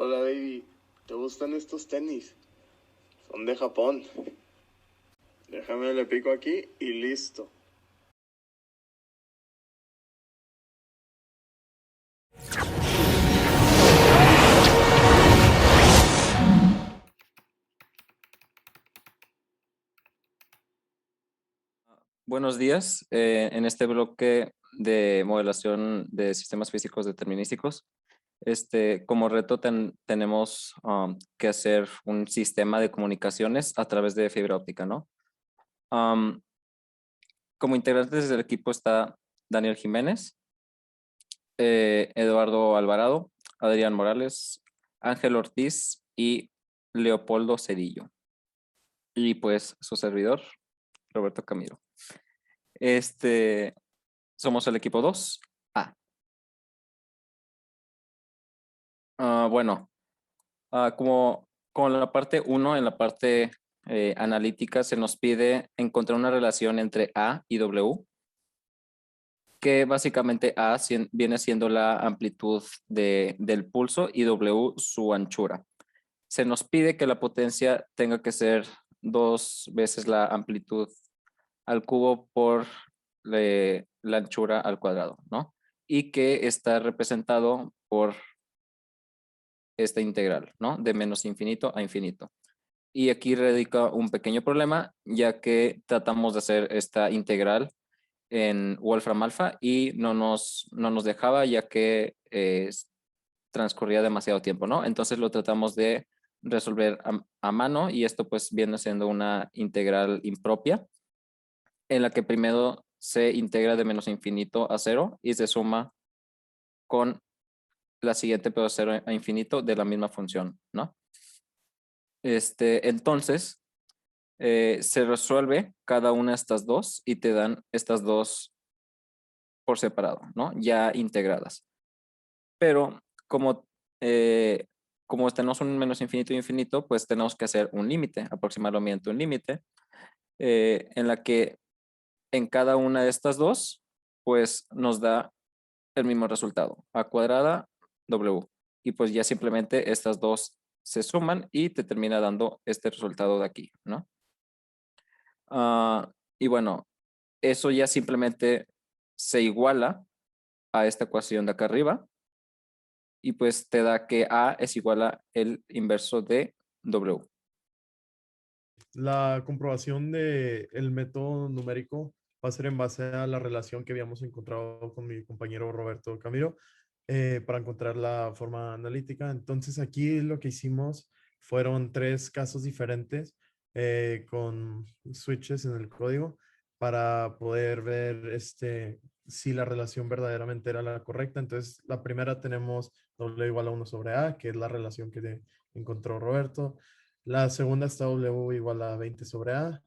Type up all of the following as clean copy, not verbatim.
Hola baby, ¿te gustan estos tenis? Son de Japón. Déjame le pico aquí y listo. Buenos días. En este bloque de modelación de sistemas físicos determinísticos, como reto tenemos que hacer un sistema de comunicaciones a través de fibra óptica, ¿no? Um, Como integrantes del equipo está Daniel Jiménez, Eduardo Alvarado, Adrián Morales, Ángel Ortiz y Leopoldo Cedillo. Y pues su servidor, Roberto Camilo. Somos el equipo 2A. Bueno, como en la parte 1, en la parte analítica, se nos pide encontrar una relación entre A y W, que básicamente viene siendo la amplitud del pulso y W su anchura. Se nos pide que la potencia tenga que ser 2 veces la amplitud al cubo por la anchura al cuadrado, ¿no? Y que está representado por esta integral, ¿no? De menos infinito a infinito. Y aquí radica un pequeño problema, ya que tratamos de hacer esta integral en Wolfram Alpha y no nos dejaba, ya que transcurría demasiado tiempo, ¿no? Entonces lo tratamos de resolver a mano y esto pues viene siendo una integral impropia, en la que primero se integra de menos infinito a cero y se suma con la siguiente, pero cero a infinito de la misma función, ¿no? Entonces, se resuelve cada una de estas dos y te dan estas dos por separado, ¿no? Ya integradas. Pero como, eh, como tenemos un menos infinito y infinito, pues tenemos que hacer un límite, aproximadamente un límite, en la que en cada una de estas dos, pues nos da el mismo resultado, a cuadrada W. Y pues ya simplemente estas dos se suman y te termina dando este resultado de aquí, ¿no? Y bueno, eso ya simplemente se iguala a esta ecuación de acá arriba y pues te da que A es igual a el inverso de W. La comprobación del método numérico va a ser en base a la relación que habíamos encontrado con mi compañero Roberto Camilo para encontrar la forma analítica. Entonces aquí lo que hicimos fueron 3 casos diferentes con switches en el código para poder ver si la relación verdaderamente era la correcta. Entonces la primera tenemos W igual a 1 sobre A, que es la relación que encontró Roberto. La segunda está W igual a 20 sobre A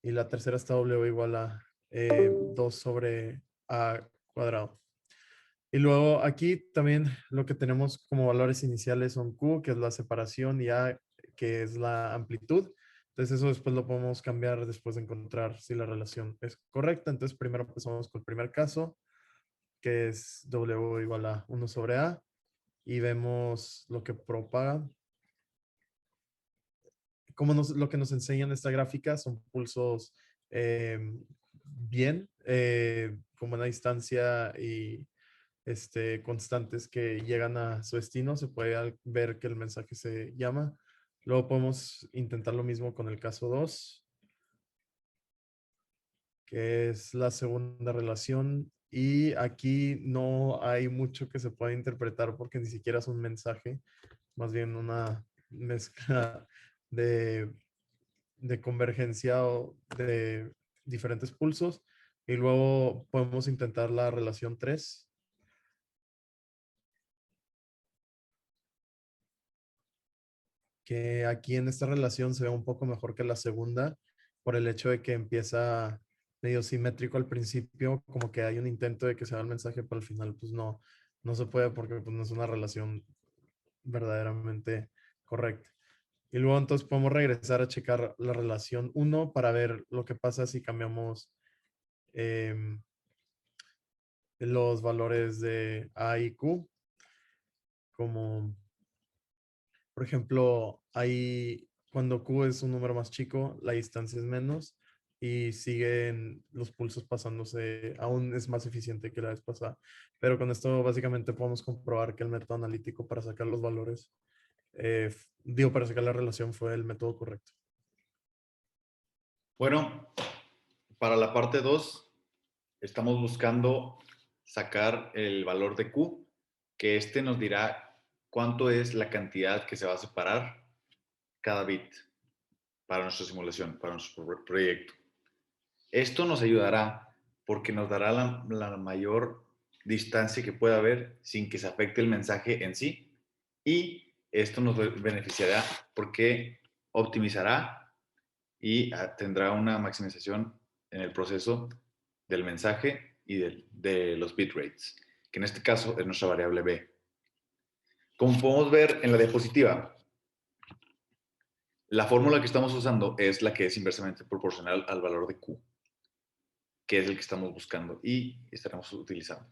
y la tercera está W igual a 2 sobre A cuadrado. Y luego aquí también lo que tenemos como valores iniciales son Q, que es la separación, y A, que es la amplitud. Entonces eso después lo podemos cambiar después de encontrar si la relación es correcta. Entonces primero empezamos con el primer caso, que es W igual a 1 sobre A, y vemos lo que propaga. Lo que nos enseñan esta gráfica son pulsos eh, bien, como una distancia y constantes que llegan a su destino. Se puede ver que el mensaje se llama. Luego podemos intentar lo mismo con el caso 2, que es la segunda relación. Y aquí no hay mucho que se pueda interpretar porque ni siquiera es un mensaje, más bien una mezcla de convergencia o de diferentes pulsos. Y luego podemos intentar la relación 3, que aquí en esta relación se ve un poco mejor que la segunda por el hecho de que empieza medio simétrico al principio, como que hay un intento de que se haga el mensaje, pero al final pues no se puede porque pues, no es una relación verdaderamente correcta. Y luego entonces podemos regresar a checar la relación 1 para ver lo que pasa si cambiamos em, los valores de A y Q, como Por ejemplo, ahí cuando Q es un número más chico, la distancia es menos y siguen los pulsos pasándose, aún es más eficiente que la vez pasada. Pero con esto básicamente podemos comprobar que el método analítico para sacar los valores, para sacar la relación fue el método correcto. Bueno, para la parte 2 estamos buscando sacar el valor de Q, que este nos dirá cuánto es la cantidad que se va a separar cada bit para nuestra simulación, para nuestro proyecto. Esto nos ayudará porque nos dará la mayor distancia que pueda haber sin que se afecte el mensaje en sí, y esto nos beneficiará porque optimizará y tendrá una maximización en el proceso del mensaje y de los bitrates, que en este caso es nuestra variable b. Como podemos ver en la diapositiva, la fórmula que estamos usando es la que es inversamente proporcional al valor de Q, que es el que estamos buscando y estaremos utilizando.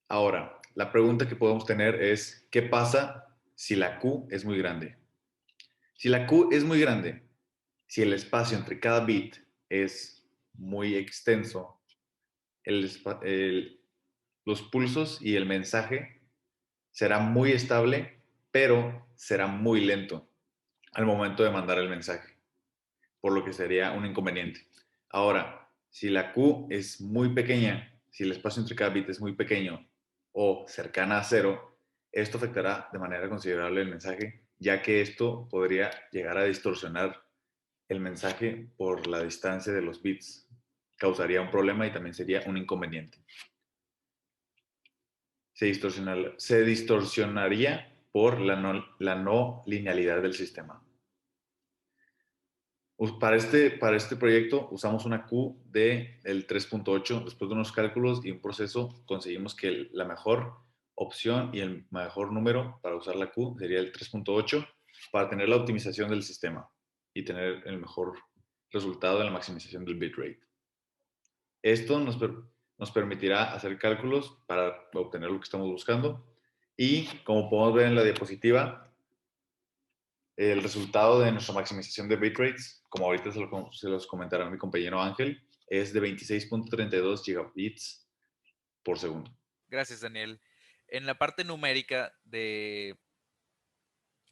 Ahora, la pregunta que podemos tener es, ¿qué pasa si la Q es muy grande? Si la Q es muy grande, si el espacio entre cada bit es muy extenso, los pulsos y el mensaje será muy estable, pero será muy lento al momento de mandar el mensaje, por lo que sería un inconveniente. Ahora, si la Q es muy pequeña, si el espacio entre cada bit es muy pequeño o cercana a cero, esto afectará de manera considerable el mensaje, ya que esto podría llegar a distorsionar el mensaje por la distancia de los bits. Causaría un problema y también sería un inconveniente. Se distorsionaría por la no linealidad del sistema. Para este proyecto usamos una Q del 3.8. Después de unos cálculos y un proceso, conseguimos que la mejor opción y el mejor número para usar la Q sería el 3.8 para tener la optimización del sistema y tener el mejor resultado en la maximización del bitrate. Esto nos permitirá hacer cálculos para obtener lo que estamos buscando y, como podemos ver en la diapositiva, el resultado de nuestra maximización de bitrates, como ahorita se los comentará mi compañero Ángel, es de 26.32 gigabits por segundo. Gracias, Daniel. En la parte numérica de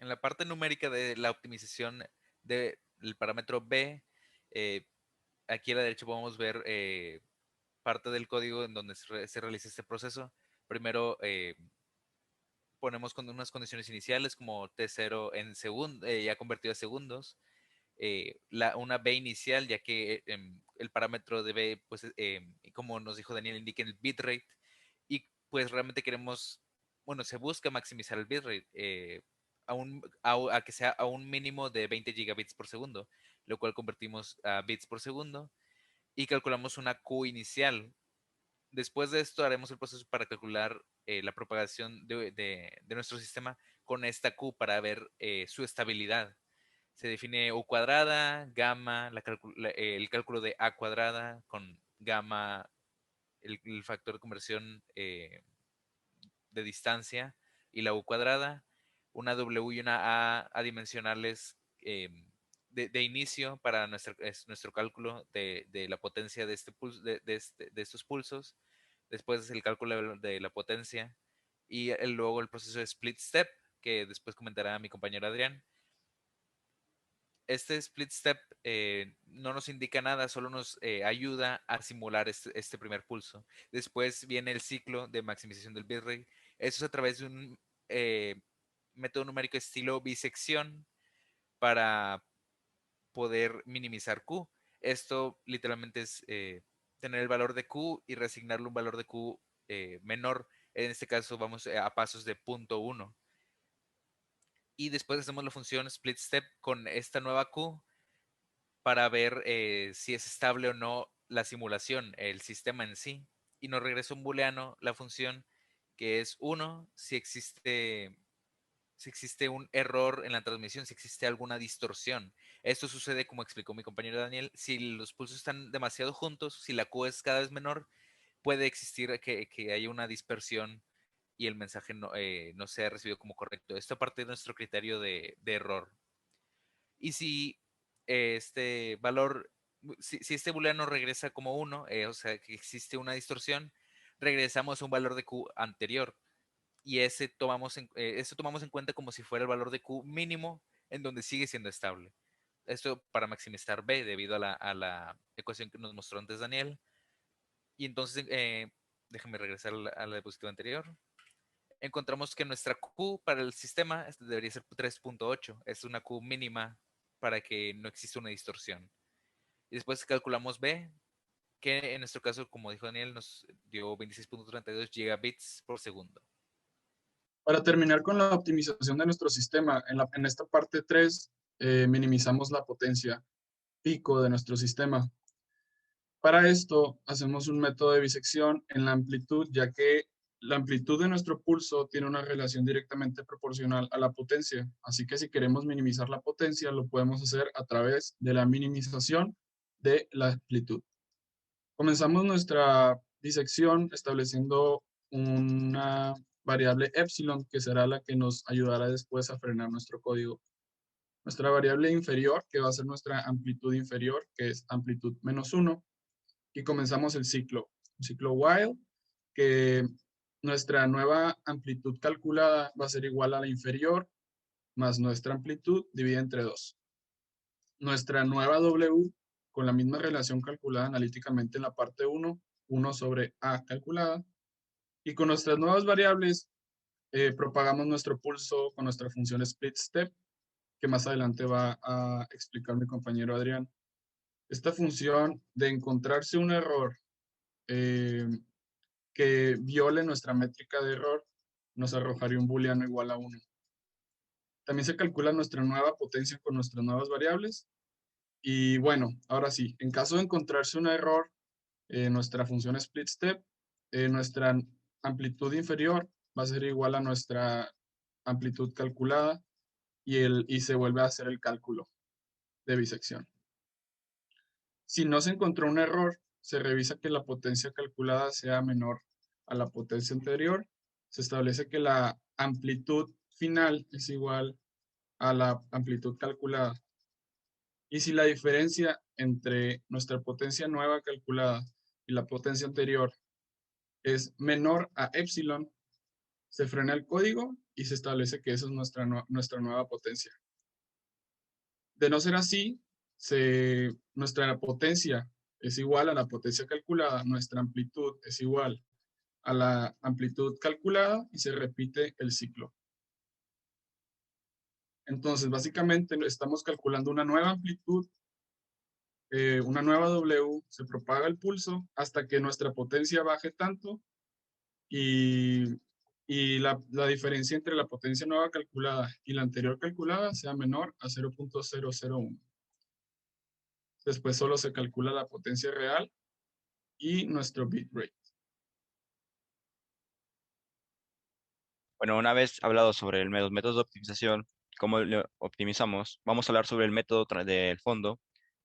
la optimización del parámetro B, aquí a la derecha podemos ver parte del código en donde se realiza este proceso. Primero ponemos con unas condiciones iniciales como T0 en ya convertido a segundos. Una B inicial, ya que el parámetro de B, pues, como nos dijo Daniel, indica el bitrate. Y pues realmente se busca maximizar el bitrate a que sea a un mínimo de 20 gigabits por segundo, lo cual convertimos a bits por segundo y calculamos una Q inicial. Después de esto haremos el proceso para calcular la propagación de nuestro sistema con esta Q para ver su estabilidad. Se define U cuadrada, gamma, el cálculo de A cuadrada con gamma, el factor de conversión de distancia, y la U cuadrada, una W y una A adimensionales de inicio para nuestro cálculo de la potencia de estos pulsos. Después el cálculo de la potencia y luego el proceso de split step, que después comentará mi compañero Adrián. Este split step no nos indica nada, solo nos ayuda a simular este primer pulso. Después viene el ciclo de maximización del bitrate. Eso es a través de un método numérico estilo bisección para poder minimizar Q. Esto literalmente es tener el valor de Q y reasignarle un valor de Q menor. En este caso vamos a pasos de 0.1. Y después hacemos la función split step con esta nueva Q para ver si es estable o no la simulación, el sistema en sí. Y nos regresa un booleano, la función, que es 1 si existe un error en la transmisión, si existe alguna distorsión. Esto sucede, como explicó mi compañero Daniel, si los pulsos están demasiado juntos, si la Q es cada vez menor, puede existir que haya una dispersión y el mensaje no sea recibido como correcto. Esto a partir de nuestro criterio de error. Y si este valor, si este booleano regresa como 1, o sea que existe una distorsión, regresamos a un valor de Q anterior. Y eso tomamos en cuenta como si fuera el valor de Q mínimo en donde sigue siendo estable. Esto para maximizar B debido a la ecuación que nos mostró antes Daniel. Y entonces, déjame regresar a la diapositiva anterior. Encontramos que nuestra Q para el sistema debería ser 3.8. Es una Q mínima para que no exista una distorsión. Y después calculamos B, que en nuestro caso, como dijo Daniel, nos dio 26.32 gigabits por segundo. Para terminar con la optimización de nuestro sistema, en esta parte 3 minimizamos la potencia pico de nuestro sistema. Para esto hacemos un método de bisección en la amplitud, ya que la amplitud de nuestro pulso tiene una relación directamente proporcional a la potencia. Así que si queremos minimizar la potencia, lo podemos hacer a través de la minimización de la amplitud. Comenzamos nuestra disección estableciendo una variable epsilon, que será la que nos ayudará después a frenar nuestro código. Nuestra variable inferior, que va a ser nuestra amplitud inferior, que es amplitud -1. Y comenzamos el ciclo while, que nuestra nueva amplitud calculada va a ser igual a la inferior más nuestra amplitud dividida entre 2. Nuestra nueva W, con la misma relación calculada analíticamente en la parte 1, 1 sobre A calculada. Y con nuestras nuevas variables, propagamos nuestro pulso con nuestra función split step, que más adelante va a explicar mi compañero Adrián. Esta función de encontrarse un error que viole nuestra métrica de error, nos arrojaría un booleano igual a 1. También se calcula nuestra nueva potencia con nuestras nuevas variables. Y bueno, ahora sí, en caso de encontrarse un error, nuestra función split step, nuestra amplitud inferior va a ser igual a nuestra amplitud calculada y se vuelve a hacer el cálculo de bisección. Si no se encontró un error, se revisa que la potencia calculada sea menor a la potencia anterior. Se establece que la amplitud final es igual a la amplitud calculada. Y si la diferencia entre nuestra potencia nueva calculada y la potencia anterior es menor a epsilon, se frena el código y se establece que esa es nuestra nueva potencia. De no ser así, nuestra potencia es igual a la potencia calculada, nuestra amplitud es igual a la amplitud calculada y se repite el ciclo. Entonces, básicamente estamos calculando una nueva amplitud, una nueva W, se propaga el pulso hasta que nuestra potencia baje tanto y la diferencia entre la potencia nueva calculada y la anterior calculada sea menor a 0.001. Después solo se calcula la potencia real y nuestro bitrate. Bueno, una vez hablado sobre los métodos de optimización, cómo lo optimizamos, vamos a hablar sobre el método del fondo,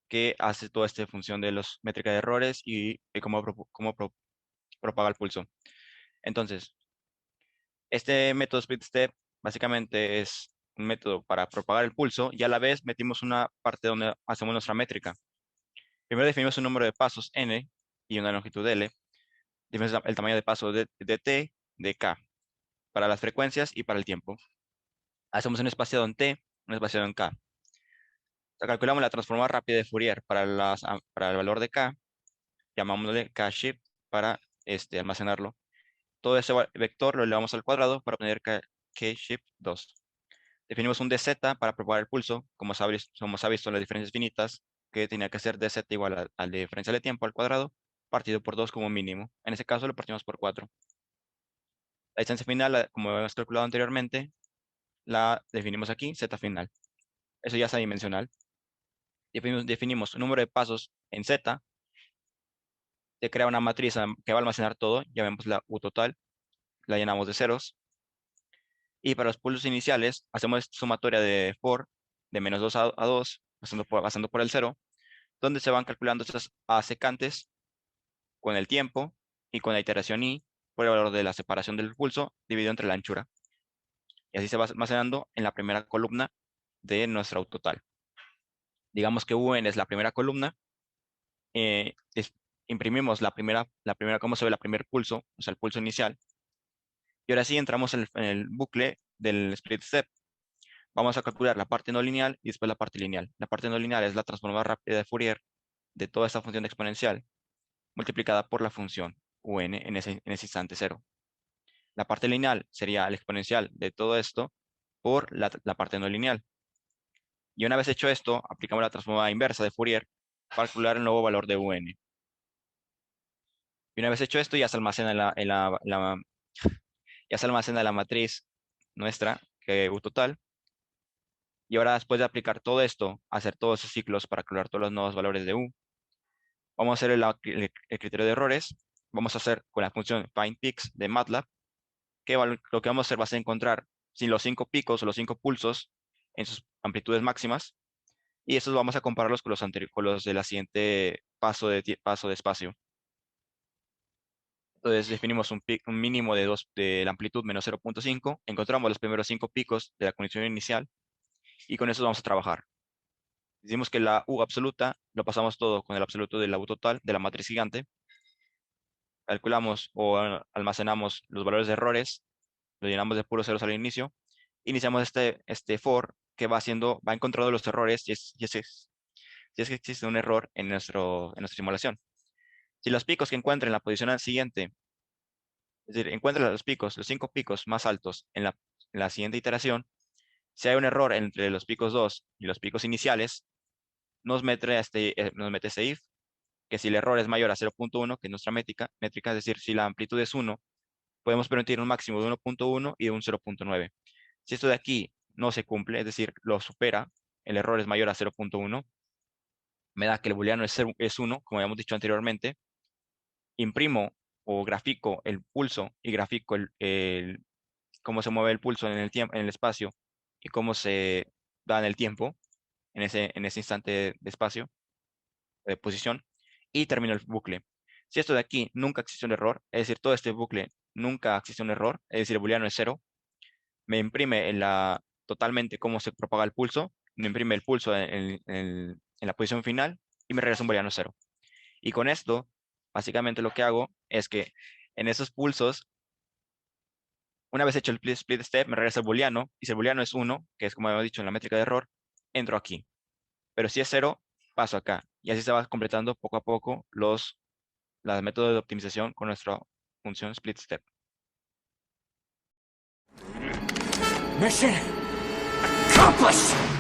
que hace toda esta función de las métricas de errores y cómo propaga el pulso. Entonces, este método split step básicamente es un método para propagar el pulso y a la vez metimos una parte donde hacemos nuestra métrica. Primero definimos un número de pasos n y una longitud L. Definimos el tamaño de paso de t, de k, para las frecuencias y para el tiempo. Hacemos un espaciado en t, un espaciado en k. Calculamos la transformada rápida de Fourier para el valor de k, llamámosle k-shift para almacenarlo. Todo ese vector lo elevamos al cuadrado para obtener k-shift 2. Definimos un dz para propagar el pulso, como se ha visto en las diferencias finitas, que tenía que ser dz igual al diferencial de tiempo al cuadrado, partido por 2 como mínimo. En ese caso lo partimos por 4. La distancia final, como hemos calculado anteriormente, la definimos aquí, z final. Eso ya es adimensional. Definimos un número de pasos en z, se crea una matriz que va a almacenar todo, ya vemos la U total, la llenamos de ceros. Y para los pulsos iniciales, hacemos sumatoria de for, de -2 a 2, pasando por el 0, donde se van calculando estas A secantes con el tiempo y con la iteración i, por el valor de la separación del pulso dividido entre la anchura. Y así se va almacenando en la primera columna de nuestra U total. Digamos que UN es la primera columna. Imprimimos la primera, cómo se ve la primer pulso, o sea, el pulso inicial. Y ahora sí entramos en el bucle del split step. Vamos a calcular la parte no lineal y después la parte lineal. La parte no lineal es la transformada rápida de Fourier de toda esta función exponencial multiplicada por la función UN en ese instante cero. La parte lineal sería el exponencial de todo esto por la parte no lineal. Y una vez hecho esto, aplicamos la transformada inversa de Fourier para calcular el nuevo valor de UN. Y una vez hecho esto, ya se almacena ya se almacena la matriz nuestra, que es U total. Y ahora, después de aplicar todo esto, hacer todos esos ciclos para calcular todos los nuevos valores de U, vamos a hacer el criterio de errores. Vamos a hacer con la función findPeaks de MATLAB, que lo que vamos a hacer va a ser encontrar si los 5 picos o los 5 pulsos en sus amplitudes máximas, y estos vamos a compararlos con los de la siguiente paso de espacio. Entonces definimos un mínimo de la amplitud menos 0.5, encontramos los primeros 5 picos de la condición inicial, y con eso vamos a trabajar. Decimos que la U absoluta lo pasamos todo con el absoluto de la U total de la matriz gigante. Calculamos o almacenamos los valores de errores, lo llenamos de puros ceros al inicio. Iniciamos este for que va encontrando los errores si es que existe un error en nuestra simulación. Si los picos que encuentre en la posición siguiente, es decir, encuentra los 5 picos más altos en la siguiente iteración, si hay un error entre los picos 2 y los picos iniciales, nos mete este if, que si el error es mayor a 0.1, que es nuestra métrica, es decir, si la amplitud es 1, podemos permitir un máximo de 1.1 y de un 0.9. Si esto de aquí no se cumple, es decir, lo supera, el error es mayor a 0.1, me da que el booleano es 1, como habíamos dicho anteriormente, imprimo o grafico el pulso y grafico cómo se mueve el pulso en el espacio y cómo se da en el tiempo, en ese instante de espacio, de posición, y termino el bucle. Si esto de aquí nunca existe un error, es decir, todo este bucle nunca existe un error, es decir, el booleano es 0, me imprime totalmente cómo se propaga el pulso, me imprime el pulso en la posición final y me regresa un booleano 0. Y con esto, básicamente lo que hago es que en esos pulsos, una vez hecho el split step, me regresa el booleano, y si el booleano es 1, que es como habíamos dicho en la métrica de error, entro aquí. Pero si es 0, paso acá. Y así se va completando poco a poco los métodos de optimización con nuestra función split step. Mission accomplished!